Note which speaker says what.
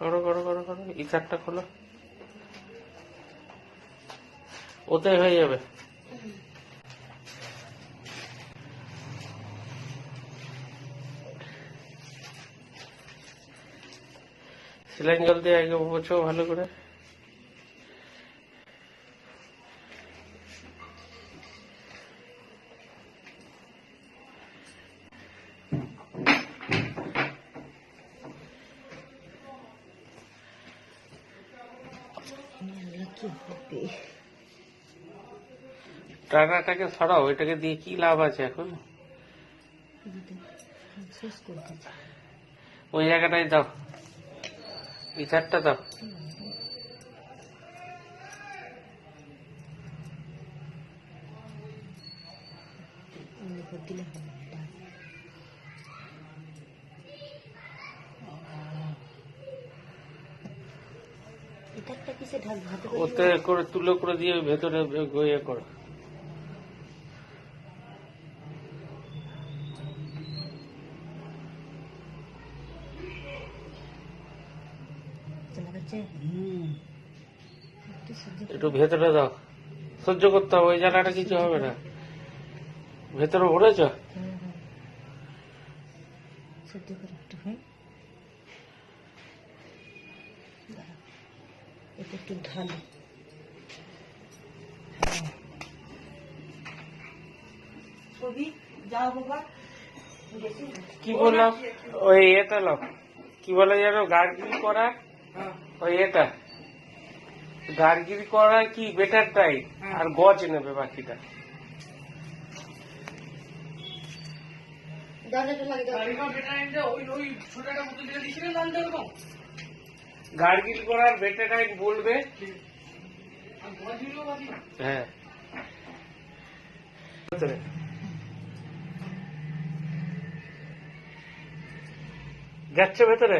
Speaker 1: করো করো করো করো, ইচারটা খোলো, ওতে হয়ে যাবে। সেলাইন জল দিয়ে আগে পোছো ভালো করে। টানাটাকে সরাও, এটাকে দিয়ে কি লাভ আছে এখন? ওই জায়গাটাই দাও, ইচারটা দাও। ওতে করে তুলো করে দিয়ে ভেতরে ইয়ে করো। একটু ভেতরে দাও, সহ্য করতে হবে, ওই জায়গাটা কিছু হবে না। ভেতরে ভরেছ?
Speaker 2: একটু ঢালো। যাও বাবা,
Speaker 1: কি বললাম? ওই এটা লাও, কি বলে যেন গার্গিল করা, ওই এটা গার্গিল করা কি বেটারটাই, আর গজ নেবে বাকিটা। গার্গিল করার বেটারটাই বলবে। হ্যাঁ, যাচ্ছে ভেতরে।